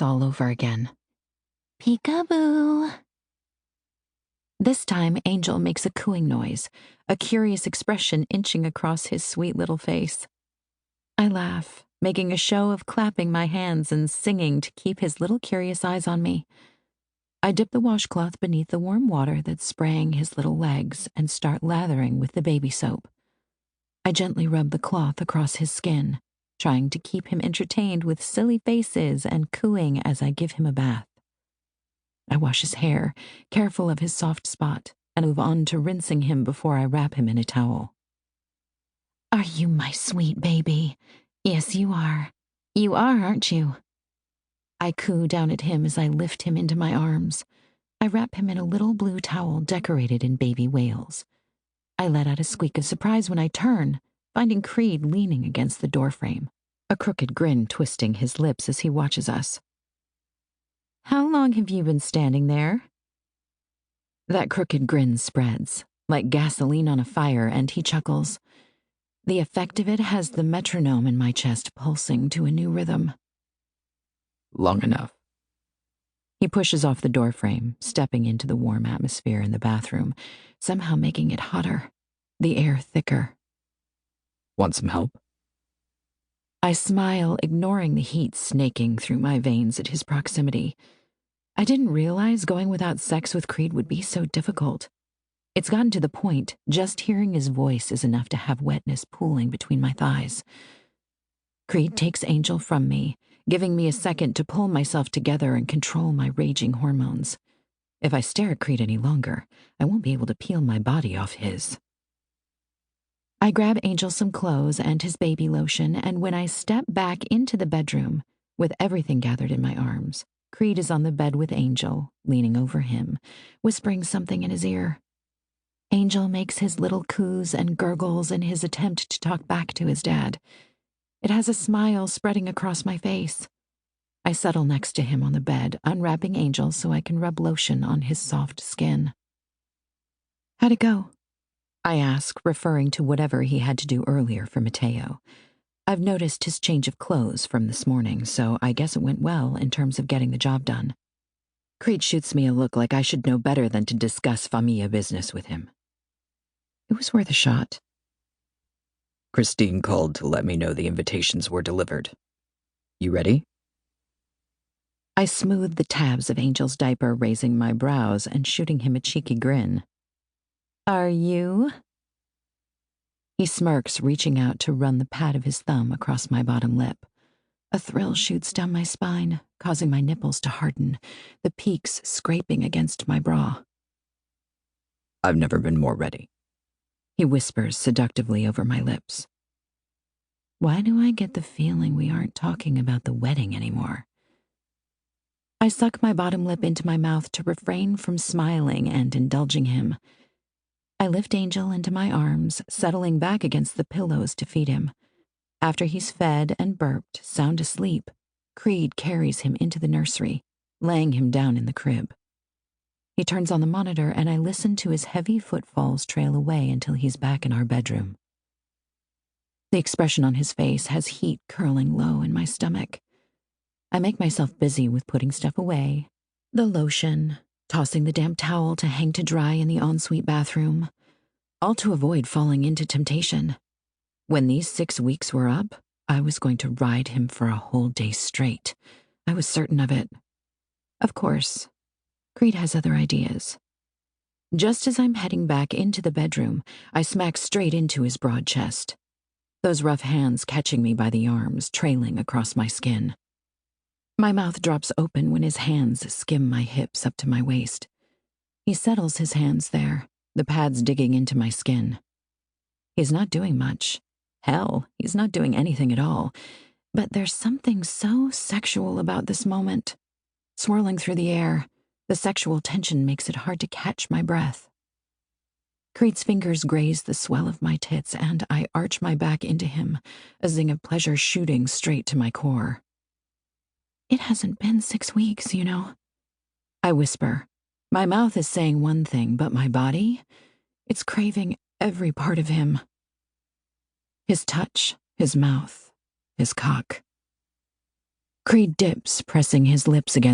all over again. Peekaboo. This time, Angel makes a cooing noise, a curious expression inching across his sweet little face. I laugh, making a show of clapping my hands and singing to keep his little curious eyes on me. I dip the washcloth beneath the warm water that's spraying his little legs and start lathering with the baby soap. I gently rub the cloth across his skin, trying to keep him entertained with silly faces and cooing as I give him a bath. I wash his hair, careful of his soft spot, and move on to rinsing him before I wrap him in a towel. Are you my sweet baby? Yes, you are. You are, aren't you? I coo down at him as I lift him into my arms. I wrap him in a little blue towel decorated in baby whales. I let out a squeak of surprise when I turn, finding Creed leaning against the doorframe, a crooked grin twisting his lips as he watches us. How long have you been standing there? That crooked grin spreads, like gasoline on a fire, and he chuckles. The effect of it has the metronome in my chest pulsing to a new rhythm. Long enough. He pushes off the doorframe, stepping into the warm atmosphere in the bathroom, somehow making it hotter, the air thicker. Want some help? I smile, ignoring the heat snaking through my veins at his proximity. I didn't realize going without sex with Creed would be so difficult. It's gotten to the point just hearing his voice is enough to have wetness pooling between my thighs. Creed takes Angel from me, giving me a second to pull myself together and control my raging hormones. If I stare at Creed any longer, I won't be able to peel my body off his. I grab Angel some clothes and his baby lotion, and when I step back into the bedroom, with everything gathered in my arms, Creed is on the bed with Angel, leaning over him, whispering something in his ear. Angel makes his little coos and gurgles in his attempt to talk back to his dad. It has a smile spreading across my face. I settle next to him on the bed, unwrapping Angel so I can rub lotion on his soft skin. How'd it go? I ask, referring to whatever he had to do earlier for Mateo. I've noticed his change of clothes from this morning, so I guess it went well in terms of getting the job done. Creed shoots me a look like I should know better than to discuss familia business with him. It was worth a shot. Christine called to let me know the invitations were delivered. You ready? I smooth the tabs of Angel's diaper, raising my brows and shooting him a cheeky grin. Are you? He smirks, reaching out to run the pad of his thumb across my bottom lip. A thrill shoots down my spine, causing my nipples to harden, the peaks scraping against my bra. I've never been more ready. He whispers seductively over my lips. Why do I get the feeling we aren't talking about the wedding anymore? I suck my bottom lip into my mouth to refrain from smiling and indulging him. I lift Angel into my arms, settling back against the pillows to feed him. After he's fed and burped, sound asleep, Creed carries him into the nursery, laying him down in the crib. He turns on the monitor, and I listen to his heavy footfalls trail away until he's back in our bedroom. The expression on his face has heat curling low in my stomach. I make myself busy with putting stuff away, the lotion, tossing the damp towel to hang to dry in the ensuite bathroom, all to avoid falling into temptation. When these 6 weeks were up, I was going to ride him for a whole day straight. I was certain of it. Of course, Creed has other ideas. Just as I'm heading back into the bedroom, I smack straight into his broad chest, those rough hands catching me by the arms, trailing across my skin. My mouth drops open when his hands skim my hips up to my waist. He settles his hands there, the pads digging into my skin. He's not doing much. Hell, he's not doing anything at all. But there's something so sexual about this moment. Swirling through the air, the sexual tension makes it hard to catch my breath. Creed's fingers graze the swell of my tits, and I arch my back into him, a zing of pleasure shooting straight to my core. It hasn't been 6 weeks, you know. I whisper. My mouth is saying one thing, but my body, it's craving every part of him. His touch, his mouth, his cock. Creed dips, pressing his lips against